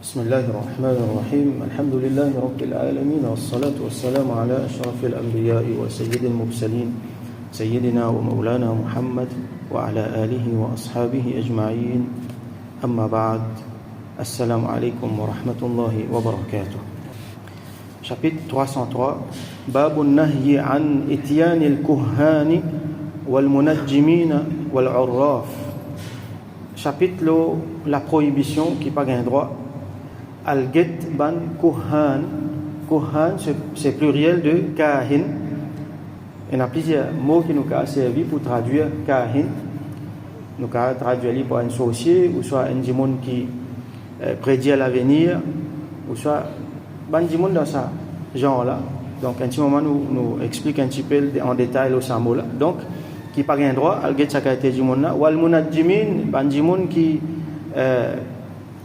بسم الله الرحمن الرحيم الحمد لله رب العالمين والصلاة والسلام على أشرف الأنبياء وسيد المرسلين سيدنا ومولانا محمد وعلى آله وأصحابه أجمعين أما بعد السلام عليكم ورحمة الله وبركاته. Chapitre 303 باب النهي عن إتيان الكهان والمنجمين والعراف. Chapitre la prohibition qui pas gain droit al get ban kohan. Kohan c'est pluriel de kahin. Il y a plusieurs mots qui nous ont servi pour traduire kahin. Nous avons traduit par un sorcier, ou soit un démon qui prédit l'avenir, ou soit un démon dans ce genre-là. Donc, un petit moment, nous explique un petit peu en détail le mot-là. Donc, qui n'a pas gain droit, al get sa qualité du monde là. Ou al munajjimin, un démon qui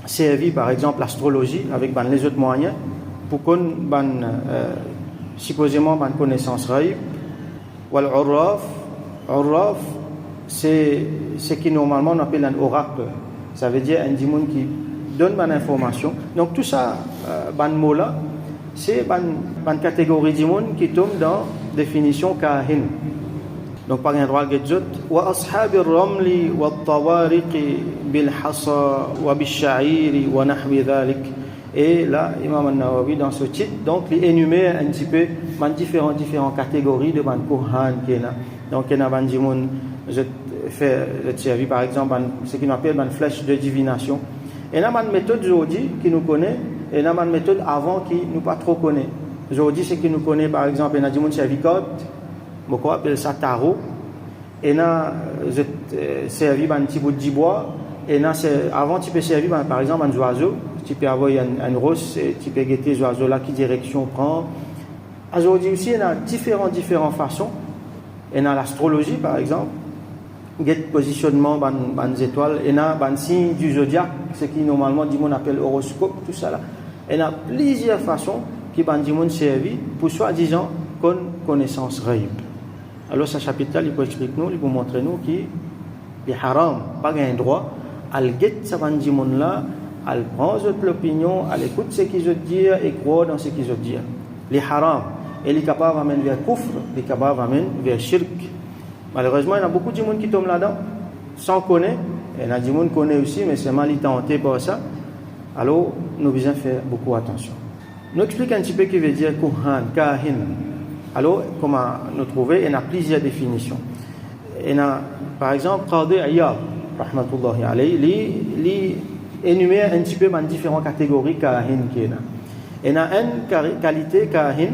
servi par exemple l'astrologie avec les autres moyens pour qu'on supposément une connaissance raïb. Ou al urraf, c'est ce qui normalement on appelle un oracle. Ça veut dire un démon qui donne une information. Donc tout ça, ban mot là, c'est une catégorie de démon qui tombe dans la définition kahin. Donc par un droit gadget wa ashab ar-ramli wa at-tawariq bil hasa wa bil sha'ir wa nahwi dhalik. Et là Imam an-Nawawi dans ce titre donc il énumère un petit peu différentes catégories de ban kohan qui est là. Donc il y a ban démon je servi par exemple ce qu'on appelle une flèche de divination. Et il y a une méthode aujourd'hui qui nous connaît et il y a une méthode avant qui nous pas trop connaît. Aujourd'hui ce qui nous connaît par exemple il y a démon servi code. On appelle ça tarot. Et là, je servi un petit bout de bois. Et là, avant, tu peux servir par exemple un oiseau. Tu peux avoir une rose, tu peux guetter les oiseaux là, qui direction prend. Aujourd'hui aussi, il y a différentes façons. Et dans l'astrologie, par exemple, il y a positionnement des étoiles. Et là, un signe du zodiaque, ce qui normalement, on appelle horoscope, tout ça là. Et il y a plusieurs façons qui ont servi pour soi-disant connaissance raïb. Alors, ce chapitre-là, il peut expliquer nous, il peut montrer nous qu'il est haram, pas un droit, à guetter ce bandimon-là, à prendre l'opinion, à écouter ce qu'ils ont dit et croire dans ce qu'ils ont dit. Il est haram. Et il est capable d'amener vers kufr, il est capable d'amener vers shirk. Malheureusement, il y a beaucoup de gens qui tombent là-dedans, sans connaître. Et il y a des gens qui connaissent aussi, mais c'est mal tenté par ça. Alors, nous devons faire beaucoup attention. Nous expliquons un petit peu ce qui veut dire kuhan, kahin. Alors, comment nous trouver? Il y a plusieurs définitions. Il y a, par exemple, Qadi Iyad, rahmatullahi alayhi, il énumère un petit peu dans différentes catégories kahin qui est là. Il y a une qualité kahin,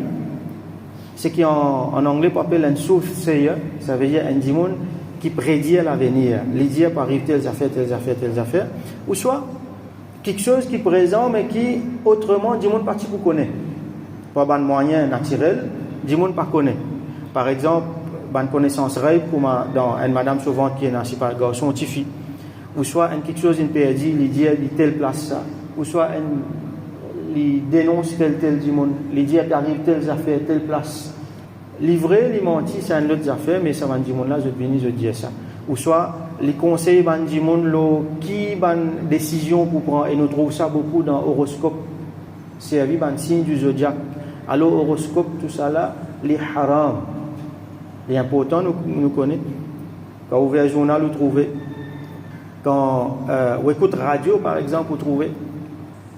ce qui en anglais on appelle un soothsayer, ça veut dire un démon qui prédit l'avenir. Il dit par arriver telles affaires, ou soit quelque chose qui est présent mais qui autrement le démon parti pour connaître. Pas un moyen naturel. Du monde pas connaît. Par exemple, bonne connaissance rêve comme dans une madame souvent qui est dans pas garçon petite fille, ou soit quelque chose une perdu, il dit telle place ça, ou soit il dénonce tel du monde, il dit arrive telle affaire telle place. Livré, il mentit, c'est une autre affaire, mais ça va du monde là je viens je dis ça. Ou soit les conseils ban du monde qui ban décision pour prendre et nous trouve ça beaucoup dans horoscope. C'est un signe du zodiaque. Alors, horoscope, tout ça là, les haram. Les importants, nous connaissons. Quand vous ouvrez un journal, vous trouvez. Quand vous écoutez radio, par exemple, vous trouvez.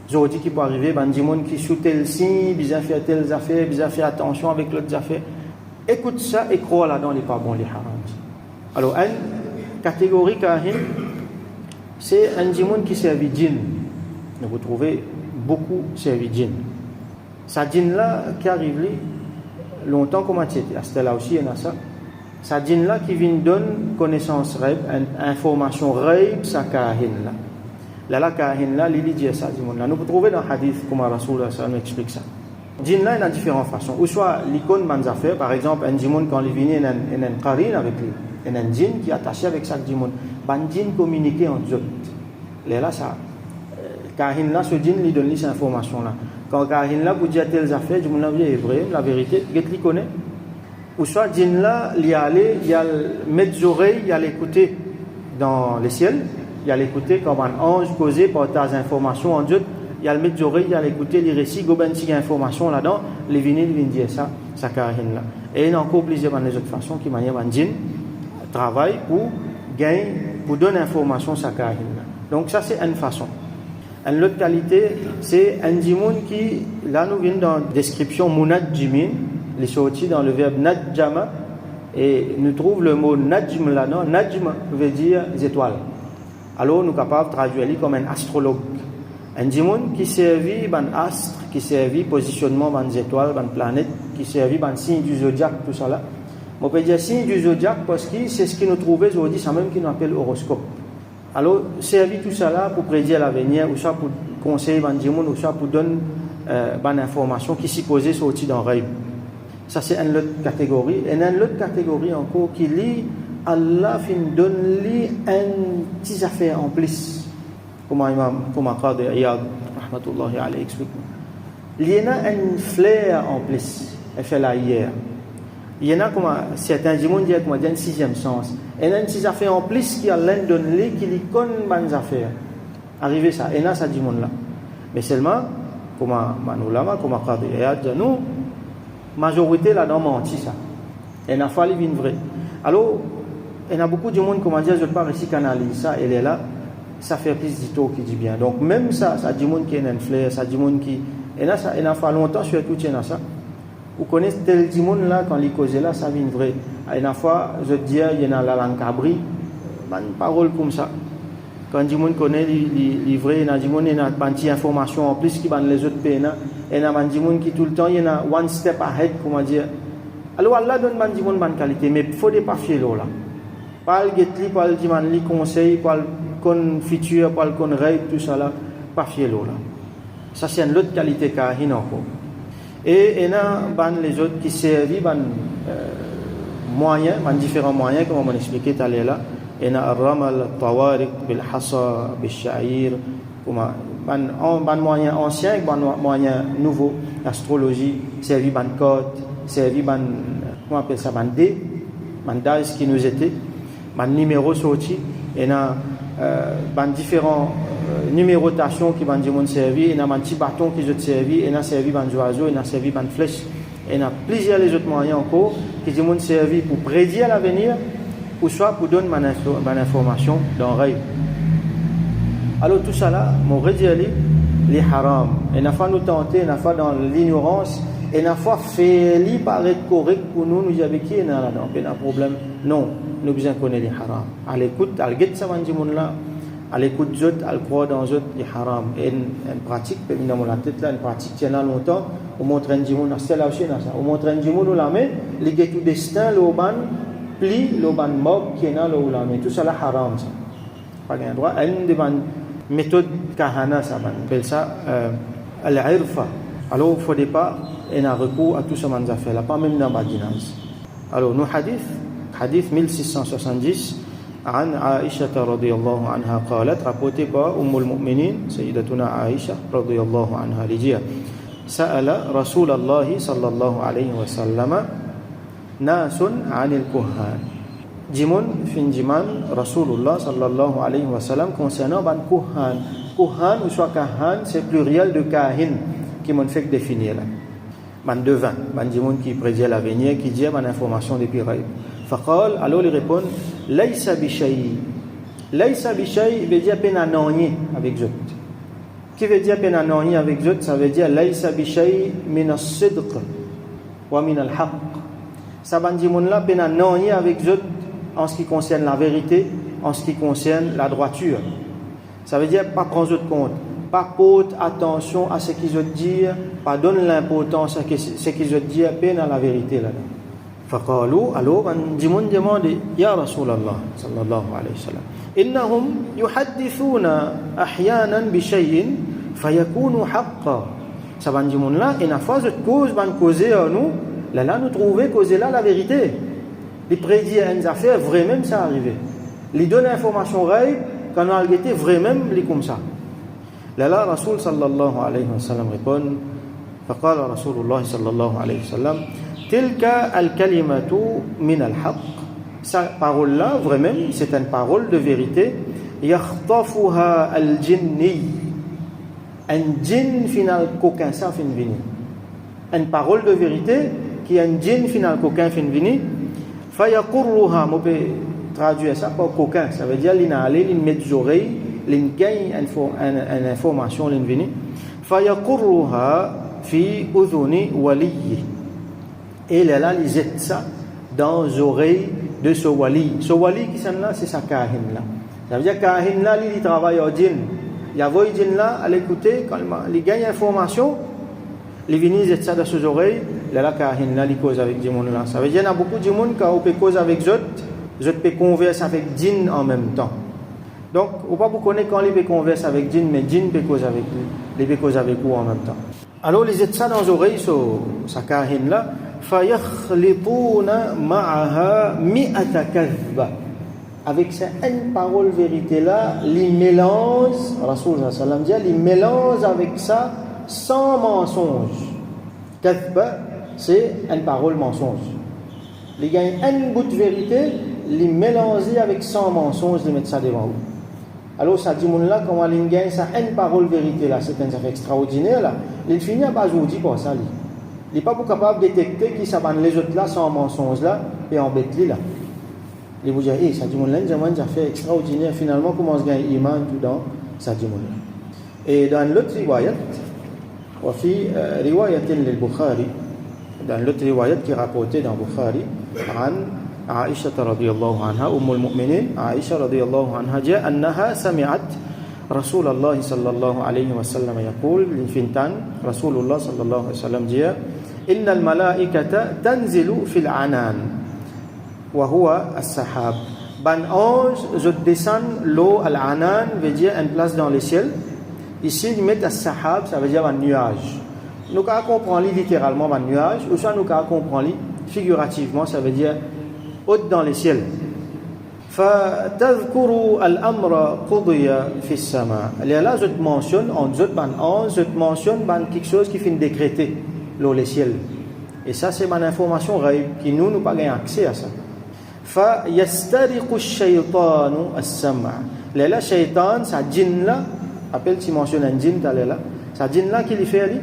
Aujourd'hui, qui peut arriver, il y a des gens qui sous tel signe, ils ont fait telles affaires, ils ont fait attention avec l'autre affaire. Écoute ça et crois là-dedans, les pas bons, les haram. Alors, une catégorie kahin, c'est un démon qui servi djinn. Vous trouvez beaucoup servi djinn. Sa djinn là qui arrive longtemps comme c'était à ce là aussi il y en a ça. Sa djinn là qui vient donner connaissance rêve, information rêve sa kahin là. La kahin là il dit ça du monde là. Nous pouvons trouver dans hadith comme Rasulullah ça nous explique ça. Djinn là il y a différentes façons. Ou soit l'icône man's affaire par exemple un djinn quand il vient un qarin avec lui, un djinn qui est attaché avec ça djinn. Ban djinn communiquer entre eux. Là ça kahin là ce djinn lui donne cette information là. Quand Kahin là vous dit telles affaires, du monde là est vrai, la vérité, il connaît. Ou soit djinn là, il y a mettre les oreilles, il y a l'écouter dans les ciels, il y a l'écouter comme un ange causé par tes informations en Dieu, il y a le mettre oreilles, il y a l'écouter les récits, goben si information là-dedans, les vinyles viennent dire ça carine là. Et il y a encore plusieurs les autres façons qui manière bandine travail pour gagner, pour donner information ça carine là. Donc ça c'est une façon. Une autre qualité, c'est un djimoun qui, là nous vient dans la description munajjimin, les sorties dans le verbe najjama, et nous trouvons le mot najm là-dedans. Najm veut dire les étoiles. Alors nous sommes capables de traduire comme un astrologue. Un djimoun qui servit ban astre, qui servit positionnement ban étoiles, ban planètes, qui servit ban signe du zodiaque, tout ça là. On peut dire signe du zodiaque parce que c'est ce qui nous trouvait aujourd'hui, c'est même qui nous appelle horoscope. Alors, servir tout ça là pour prédire l'avenir, ou soit pour conseiller ban djimoun, ou soit pour donner ban information qui s'y posait sorti dans le rêve. Ça c'est une autre catégorie. Et une autre catégorie encore qui lit Allah fin donne lui un petit affaire en plus. Comme Qadi Iyad rahmatullahi alayhi explique. Il y en a un flair en plus. Elle fait là hier. Il y en a comme certains djimoun disent comme un sixième sens. Il y en a une petite affaire en plus qui Allah donne lui qui lui connaît bonnes affaires. Arrivé ça. Et là ça djimoun là. Mais seulement comme manulama comme Qadi Iyad nous majorité là-dedans menti ça. Et n'a fallu une vraie. Alors, il y a beaucoup de monde, comment dire, je ne pas réussir à analyser ça, elle est là, ça fait plus d'ito qui dit bien. Donc, même ça dit monde qui est un flair, ça dit monde qui. Et là, ça, il a fait longtemps, surtout, il y a ça. Vous connaissez tel dit monde là, quand il cause là, ça vient vrai. Et une fois, je dis, il y a la langue cabri, une parole comme ça. Quand dit monde connaît les vrais, il y a dit monde, il y a une petite information en plus qui va les autres pays. Et il y a des gens qui tout le temps, il y a one step ahead, comment dire. Alors Allah donne des gens de bonne qualité, mais il ne faut pas fier là. Pas le guetli, pas le diman, les conseils, pas le confiture, pas le conrei, tout ça là, pas fier là. Ça c'est une autre qualité qu'il y a encore. Et il y a les autres qui servent moyens, différents moyens, comme on expliqué tout à l'heure là. Il y a al-ramal, al-tawariq, bil-hassa, bil-sha'ir, ban moyen ancien et ban moyen nouveau, l'astrologie, servi ban code, servi ban comment on appelle ça, ban dé, ban dice qui nous était, ban numéro sorti, et na ban différents numérotations qui ban du monde servi, et na ban petit bâton qui ont servi, et na servi ban oiseau, et na servi ban flèche, et na plusieurs les autres moyens encore qui du monde servi pour prédire l'avenir, ou soit pour donner ban information dans le rêve. Alors tout ça là, mon redire les haram. Et n'a pas nous tenter, n'a pas dans l'ignorance, et n'a pas fait li paraître correct pour nous avec qui n'a là pas de problème. Non, nous besoin connaître les haram. À l'écoute, à l'écoute ça va dire mon là, à l'écoute d'autres, à le croire dans d'autres les haram. Et une pratique, dans mon tête là, une pratique tient là longtemps. On montre un djimoun, c'est là aussi dans ça. On montre un djimoun ou la main, les gars tout destin, le ban pli, le ban mob qui est là ou la main. Tout ça là haram ça. Pas gain droit. Une demande méthode kahana, ça on appelle ça al-irfa. Alors il ne faut pas un recours à tout ce qu'on a fait là, pas même dans Badinaz. Alors nous hadith 1670 عن عائشة رضي الله عنها قالت rapporté par المؤمنين سيدتنا عائشة رضي الله عنها لجيا سأل رسول الله صلى الله عليه وسلم ناس عن الكهان Jimun fin jiman Rasulullah sallallahu alayhi wa sallam concernant ban kuhan. Kuhan ou soit kahan, c'est pluriel de kahin qui m'ont fait définir là. Ban devin, ban jimun qui prédit l'avenir, qui dit ban information depuis rêve. Faqal, alors il répond laysa bi shay. Laysa bi shay veut dire penanonnier avec zot. Qui veut dire penanonnier avec zot, ça veut dire laysa bi shay min as-sidq wa min al-haqq. Ça ban jimun là penanonnier avec zot en ce qui concerne la vérité, en ce qui concerne la droiture. Ça veut dire pas prendre compte, pas porter attention à ce qu'ils ont dit, pas donner l'importance à ce qu'ils ont dit, peine à la vérité là-dedans. فقالوا alors Jimun demande Ya Rasulallah sallallahu alayhi wa sallam innahum yuhaddithuna ahyanan bi shay'in fayakunu haqqan. Ça va Jimun là et na fois de cause ban causer à nous là nous trouver causer là la vérité. Les prédire une affaire, vrai même ça arrivé. Les donner information rêve, quand on a été vrai même, les comme ça. Là, Rasul sallallahu alayhi wa sallam répond, فقال رسول الله صلى الله عليه وسلم تلك الكلمة من الحق. Sa parole là, vrai même, c'est une parole de vérité. يخطفها الجني un djinn final coquin ça fin venir. Une parole de vérité qui est un djinn final coquin fin venir. Fayaqurruha, on peut traduire ça par coquin, ça veut dire qu'il a allé, il met des oreilles, il gagne une information, il vient. Fayaqurruha fi udhuni waliyi. Et là, il jette ça dans les oreilles de ce wali. Ce wali qui sont là, c'est sa kahin là. Ça veut dire kahin là, il travaille au djinn. Il y a un djinn là, à l'écouter, quand il gagne information, il vient jette ça dans ses oreilles. Là, kahin là, il cause avec des gens là. Ça veut dire qu'il y a beaucoup de gens qui ont cause avec eux. Je peux converser avec djinn en même temps. Donc, on ne peut pas connaître quand il peut converser avec djinn, mais djinn peut cause avec lui. Il peut cause avec vous en même temps. Alors, ils jettent ça dans les oreilles, sa kahin là. فَيَخْلِطُونَ مَعَهَا مِئَةَ كَذْبَةٍ. Avec cette parole vérité là, ils mélangent, Rasoul sallam dit, ils mélangent avec ça 100 mensonges. Kadhba, c'est une parole mensonge. Ils gagnent un bout de vérité, ils mélangent avec 100 mensonges, ils mettent ça devant vous. Alors, ça dit, là, comment ils gagnent ça, une parole vérité là, c'est un affaire extraordinaire là. Ils finissent à base aujourd'hui pour ça. Il n'est pas capable de détecter qui ça les autres là, sans mensonges là, et embête-les là. Il vous dit, ça dit, j'ai fait extraordinaire, finalement, comment se gagne iman tout dans ça dit, et dans l'autre riwayat, وفي رواية للبخاري dans l'autre riwayat qui est rapportée dans Bukhari عن عائشة رضي الله عنها أم المؤمنين عائشة رضي الله عنها جاء أنها سمعت رسول الله صلى الله عليه وسلم يقول للفنتان رسول الله صلى الله عليه وسلم جاء إن الملائكة تنزل في العنان وهو السحاب. Ben ange, je descends l'eau à l'anan, veut dire une place dans le ciel. Ici, ils mettent as-sahab, ça veut dire un nuage. Nous comprenons littéralement un nuage, ou soit nous comprenons figurativement, ça veut dire haute dans le ciel. فَتَذْكُرُ الْأَمْرَ قُضِيَ فِي السَّمَاءِ. Là, je te mentionne, en je te mentionne quelque chose qui finit décréter l'eau le ciel. Et ça, c'est une information qui nous n'avons pas accès à ça. فَيَسْتَرِقُ الشَّيْطَانُ السَّمْعَ. Là, shaitan, ça djinn là, appelle si mentionne un djinn, ça djinn là qui lui fait aller.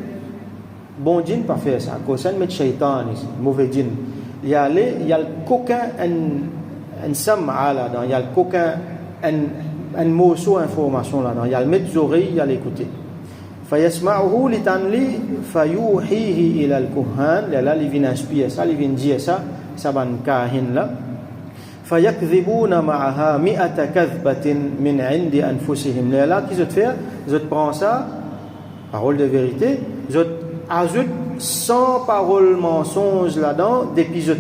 Bon djinn pas faire ça, cause ça met shaitan ici, mauvais djinn. Il y a le coquin un sam'a là-dedans, il y a le coquin un morceau d'information là-dedans, il y a le mettre les oreilles, il y a l'écouter. فَيَسْمَعُهُ لِتَنْلِي فَيُوحِيهِ إِلَى الْكُهَّانِ. Là, il vient inspirer ça, il vient dire ça va kahin là. فَيَكْذِبُونَ مَعَهَا مِئَةَ كَذْبَةٍ مِنْ عِنْدِ أَنفُسِهِمْ. Là, qu'est-ce que je fais? Je prends ça, parole de vérité, je ajoute 100 paroles mensonges là-dedans, depuis je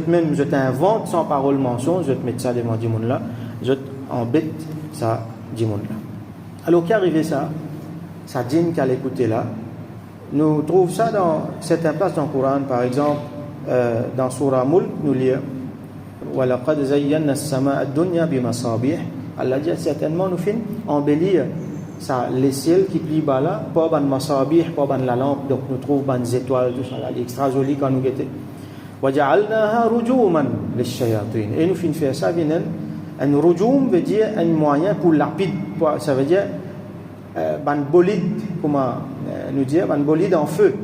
t'invente 100 paroles mensonges, je te mets ça devant du monde là, je t'embête ça du monde là. Alors, qu'est arrivé ça? Ça djinn qu'à l'écouter là. Nous trouvons ça dans certaines places dans le Coran, par exemple, dans Surah Mulk, nous lisons وَلَقَدْ زَيَّنَّا السَّمَاءَ الدُّنْيَا بِمَصَابِيحَ. Allah dit certainement nous finissons embellir ça, les ciels qui plient bas là, pas ban masabih, pas ban la lampe, donc nous trouvons ban étoiles, tout ça là, extra joli quand nous guettons. وَجَعَلْنَاهَا رُجُومًا لِلشَّيَاطِينِ. Et nous finissons faire ça, un rujum veut dire un moyen pour lapide, ça veut dire ban bolide, comment nous dire, ban bolide en feu,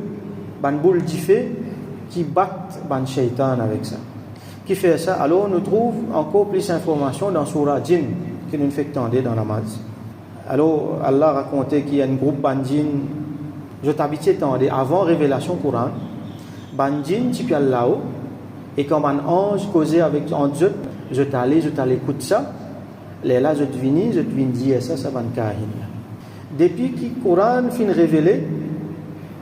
ban boule de feu qui battent ban shaitan avec ça. Qui fait ça? Alors nous trouvons encore plus d'informations dans Surah Jinn que nous fait tendre dans la namaz. Alors Allah racontait qu'il y a un groupe bandin, je t'habituais tendre avant révélation Coran, bandin tu peux là-haut, et quand un ange causait avec en Dieu, je t'allais écouter ça, là je te viens dire ça va en kahin. Depuis que le Coran fin révélé,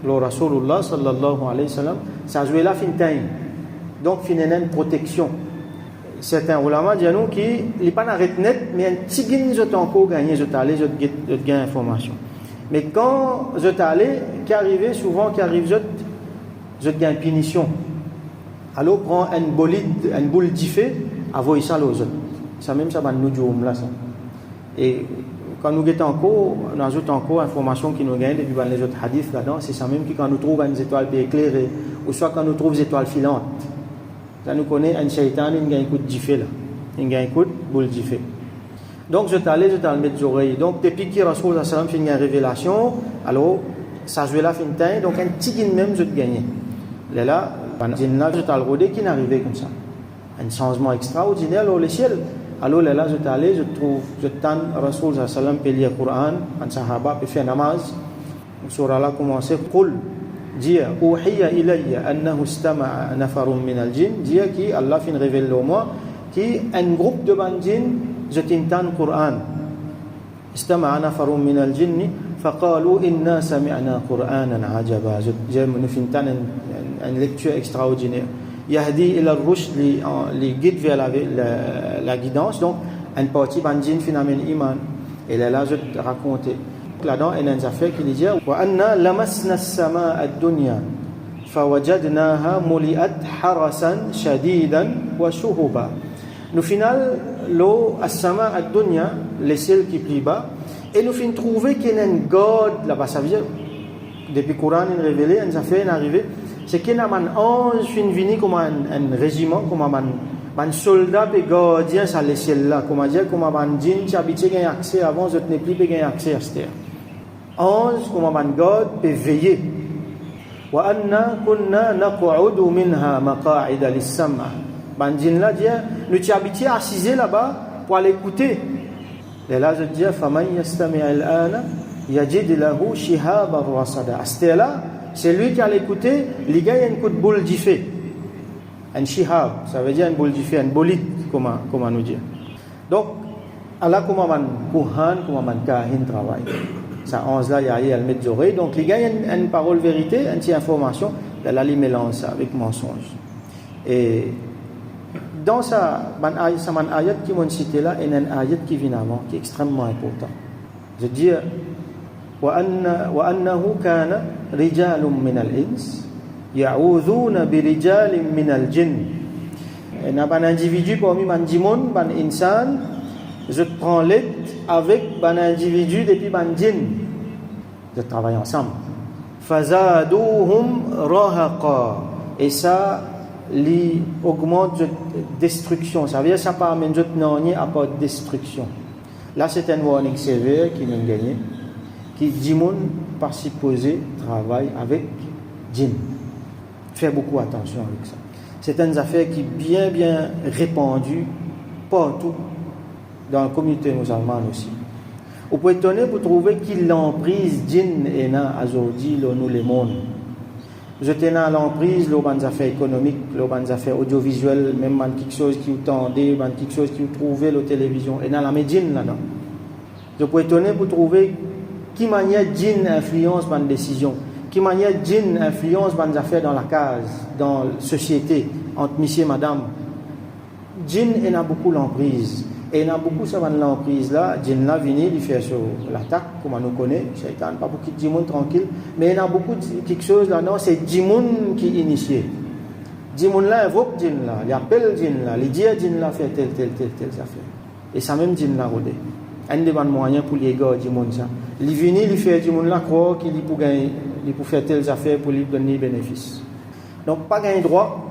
le Rasulullah sallallahu alayhi wa sallam, ça jouait là fin time. Donc, il y a une protection. Certains ulama disent nous qu'il n'est pas arrêté net, mais un petit gain, je t'ai encore gagné, je t'allais, je te gagne information. Mais quand je t'allais, qui arrivait souvent, je te gagne punition. Alors, prends une boule d'ifé, avoue ça aux autres. Ça même, ça va nous dire là, ça. Et quand nous gagnons encore, on ajoute encore information qui nous gagne depuis les autres hadiths là-dedans, c'est ça même qui, quand nous trouvons une étoile éclairée, ou soit quand nous trouvons des étoiles filantes. Ça nous connaît un shaitan, il y a un coup de gifé là. Il y a un coup de boule de gifé. Donc je t'allais mettre les oreilles. Donc depuis que Rasoul sallam fait une révélation, alors ça joue la fin de temps, donc un petit guin même, je te gagne. Là, djinn là, je t'ai rodé qui n'arrivait comme ça. Un changement extraordinaire au ciel. Alors là, je t'allais, je tente Rasoul sallallahu alayhi wa sallam peut lire le Coran, un sahaba peut faire namaz. Sur là commencer, qul, dire, uhiya ilayya annahu istama'a nafarun min al-jinn, dire qui Allah fin révèle au moi, qui un groupe de bandits, je t'entends le Coran. Istama'a nafarun min al-jinn, faqalu inna sami'na Qur'anan ajaba. J'ai nous fintan une lecture extraordinaire. Yahdi ila ar-rushd li guide vers la guidance. Donc une partie bandit finalement iman. Et là je te raconter là-dedans il y a une affaire qui dit wa anna lamasna as-samaa ad-dunya fawajadnaha muli'at harasan shadidan wa shuhuba. Nous final l'eau as-samaa ad-dunya les ciels qui plus bas et nous fin trouver qu'il y a une God là-bas. Ça veut dire depuis le Coran est révélé une affaire est arrivée, c'est qu'il y a un ange fin venu comme un régiment, comme un soldat et gardien ça les ciels là, comme dire comme un djinn qui habite gain accès avant je n'ai plus gain accès à cette terre. Ange comme un God peut veiller. Wa anna kunna naq'udu minha maqa'ida lis-sam'. Ben djinn là dit nous tu habité assis là-bas pour aller écouter. Et là je dis faman yastami' al-ana yajid lahu shihaban rasada. C'était là, c'est lui qui a l'écouter, il gagne un coup de boule d'ifé. Un shihab, ça veut dire une boule d'ifé, un bolide, comment nous dire. Donc, Allah comment man kuhan, comment man kahin travaille. Ça 11 là, il y a le mettre d'oreille. Donc, il gagne une parole vérité, une petite information, là, il mélange ça avec mensonge. Et dans ça, man ayat qui m'ont cité là, il y a un ayat qui vient avant, qui est extrêmement important. Je dis, وأنه كان رجال من الإنس يعوذون برجال من الجن. Il y a un individu parmi les djimon, les insan, je prends l'aide avec un individu depuis les djinn. Je travaille ensemble. فزادوهم رهقا. Et ça augmente la destruction. Ça veut dire que ça ne pas amener à pas de destruction. Là, c'est un warning sévère qui nous gagne. Qui djimon par supposé travaille avec djinn. Faire beaucoup attention avec ça. C'est une affaire qui est bien répandue partout dans la communauté musulmane aussi. Vous pouvez étonner pour trouver qu'il l'emprise djinn et na aujourd'hui nous les mondes. Je tenais à l'emprise les bonnes affaires économiques, les bonnes affaires audiovisuelles, même quelque chose qui vous tendez, quelque chose qui vous trouvez la télévision et dans la médine là-dedans. Je peux étonner pour trouver qui manière djinn influence dans les décisions, qui manière djinn influence dans les affaires dans la case, dans la société, entre monsieur et madame. Djinn il a beaucoup l'emprise. Et il y a beaucoup de l'emprise là, djinn là vient, il fait sur l'attaque, comme on nous connaît, shaitan, pas beaucoup de djinn tranquille, mais il y a beaucoup de quelque chose là-dedans, c'est djinn qui est initié. Djinn là invoque djinn là, il appelle djinn là, il dit à djinn là faire telle affaire. Et ça même djinn là rodé. Un des moyens pour les gars djinn ça. Il vient, il fait djinn là croire qu'il peut gagner, il peut faire telles affaires pour lui donner bénéfice. Donc pas gagner droit.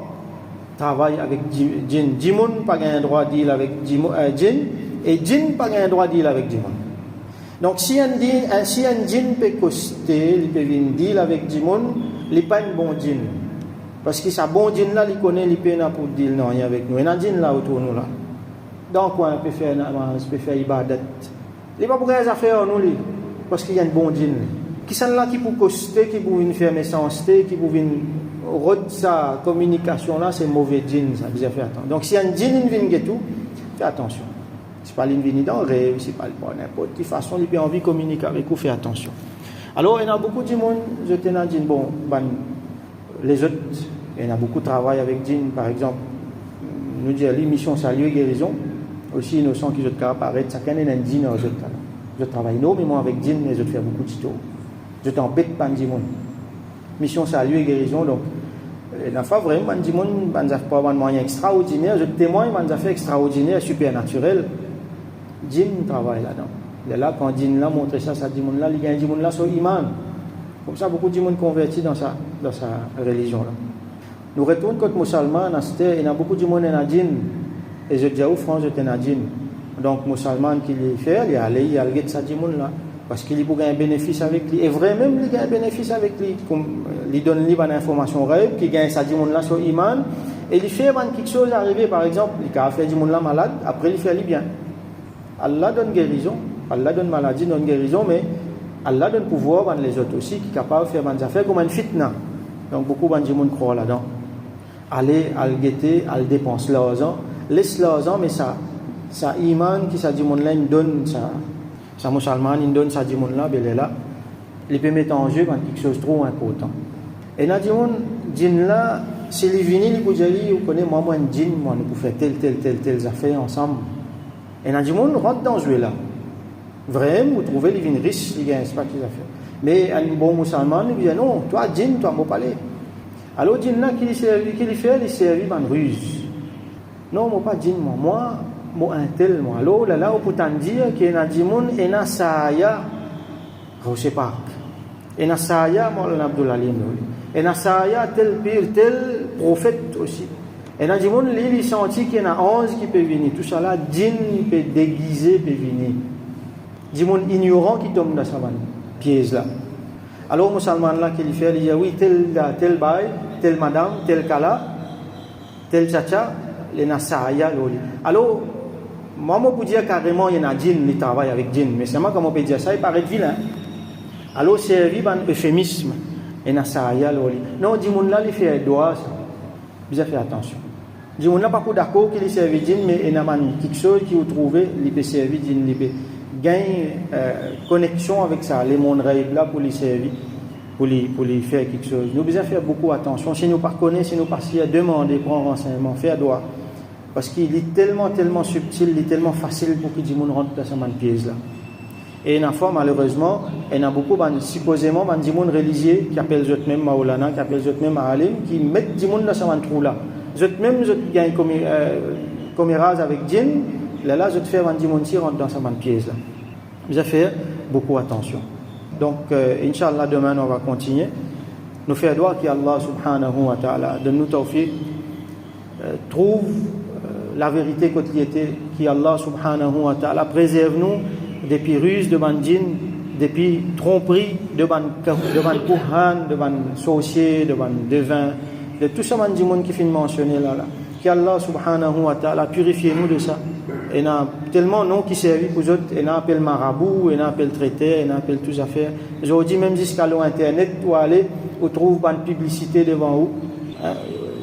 Travaille avec djinn. Djinn pas un droit de deal avec djinn et djinn pas un droit de deal avec djinn. Donc si un djinn peut coster, il peut venir deal avec djinn, il n'est pas un bon djinn. Parce que ça bon djinn là, il connaît, il peut pas pour deal non avec nous. Il y a un djinn là autour de nous là. Donc on peut faire namaz, peut faire ibadat. Il n'est pas pour les affaires nous lui, parce qu'il y a un bon djinn. Qui sont là qui pour coster, qui pour venir faire méchanceté, qui pour venir sa communication là, c'est mauvais djinn, ça vous a fait attention. Donc si un djinn vient tout, fais attention. C'est pas l'invini dans rêve, c'est pas n'importe quelle façon, il a envie de communiquer avec vous, fais attention. Alors il y a beaucoup de monde, je tenais à djinn, bon, les autres, il y a beaucoup de travail avec djinn, par exemple, nous disons l'émission Salut et Guérison, aussi innocent qui je te apparaître, chacun est un djinn aux autres. Je travaille énormément avec djinn, mais je fais beaucoup de tutos. Je t'embête pas djinn. Mission Salut et Guérison, donc il n'a pas vraiment dit un moyen extraordinaire. Je témoigne d'un affaire extraordinaire, supernaturel. Djinn travaille là-dedans. Il est là quand djinn là montre ça dit là, il y a un djinn là sur iman. Comme ça, beaucoup de djinn convertis dans sa religion là. Nous retournons contre musulmans, il y a beaucoup de djinn dans djinn. Et je dis aux France, j'étais dans djinn. Donc musulman qui les fait, il y a allé, il y a le ça djinn là. parce qu'il peut gagner un bénéfice avec lui. Et vrai même, il gagne un bénéfice avec lui. Comme il donne lui une information réelle, qui gagne ça, dit mon là sur Iman, et il fait quelque chose arriver, par exemple, il a fait du monde là malade, après il fait lui bien. Allah donne guérison, Allah donne maladie, donne guérison, mais Allah donne pouvoir à les autres aussi, qui sont capables de faire des affaires comme une fitna. Donc beaucoup de gens croient là-dedans. Allez, à le guetter, à le dépenser l'argent, laisse l'argent, mais ça Iman qui ça dit mon là, il donne ça musulman, il donne ça dit mon là, ben là, il peut mettre en jeu quelque chose de trop important. Et là, dit là, si les vinyles, il peut dire, vous connaissez, moi, un djinn, moi, nous pouvons faire telle affaire ensemble. Et là, dit rentre dans ce jeu-là. Vraiment, vous trouvez les vignes riches, les gars, c'est pas qu'ils affaires. Mais un bon musulman, il dit, non, toi, djinn, toi, moi, parler. Alors, djinn là, qu'il fait, il servi une ruse. Non, moi, pas djinn, moi, un tel, moi. Alors, là, on peut dire qu'il y a des gens, et na saya, je ne sais pas. Et na saya, moi, l'Abdullah Lim. Et na saya, tel prophète aussi. Et na des gens, il senti qu'il y en a 11 qui peuvent venir. Tout ça là, djinn peut déguiser, peut venir. Des gens ignorants qui tombent dans sa piège là. Alors, musulman là, qu'il fait, il dit, oui, tel bail, tel madame, tel kala, tel tchacha, les na saya, alors, moi, je peux dire carrément, il y a un djinn qui travaille avec djinn, mais c'est moi comment on peut dire ça, il paraît vilain. Alors, c'est un euphémisme. Et na saya, non, dis mon là, il fait un doigt, ça. Bien fait attention. Dis mon là, pas d'accord qu'il servi djinn, mais il y a quelque chose qui vous trouvez, il peut servir djinn, il peut gagner connexion avec ça, les mondes rêves là pour les servir, pour les faire quelque chose. Nous devons faire beaucoup attention. Si nous ne connaissons, si nous passons à demander, prendre renseignement, faire doigt. Parce qu'il est tellement subtil, il est tellement facile pour que les gens rentrent dans ce piège là. Et il y a malheureusement, il y a beaucoup, supposément, des gens religieux qui appellent eux-mêmes Maulana, qui appellent eux-mêmes Alim, qui mettent des gens dans ce trou là. Eux-mêmes, ils gagnent comérage avec djinn, là, ils font des gens qui rentrent dans ce piège là. Vous avez fait beaucoup attention. Donc, Inch'Allah, demain, on va continuer. Nous faisons droit qu'Allah subhanahu wa ta'ala de nous tawfiq trouve la vérité quotidienne qui Allah subhanahu wa ta'ala préserve-nous depuis ruses de bandines, depuis tromperies de courhan, de sorciers, de devins, de tout ça monde qui finit mentionné là. Que Allah subhanahu wa ta'ala purifie-nous de ça. Et n'a tellement non qui servent pour eux, et n'a appelle marabout, et n'a appelle traité, et n'a appelle toutes affaires. Aujourd'hui même jusqu'à l'internet pour aller, on trouve une publicité devant vous.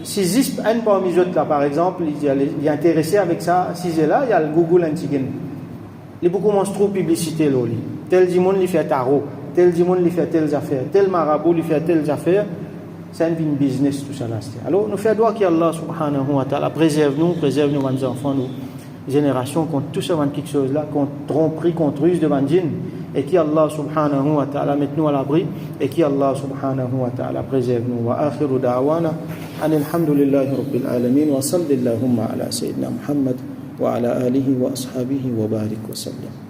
Si Zisp, un parmi eux là par exemple, il est intéressé avec ça, si c'est là, il y a le Google Antigen. Il y a beaucoup de publicité là. Tel dimon lui fait tarot, tel dimon lui fait telles affaires, tel marabout lui fait telles affaires. C'est un business tout ça là. Alors nous faisons droit qu'Allah subhanahu wa ta'ala préserve nos enfants, nos générations contre tout ça, quelque chose là, contre tromperie, contre ruse de djinn, et qui Allah subhanahu wa ta'ala mette nous à l'abri, et qui Allah subhanahu wa ta'ala préserve nous. Wa akhiru da'wana alhamdulillahi rabbil alamin wa sallallahu ala sayyidina Muhammad wa ala alihi wa ashabihi wa barik wa sallam.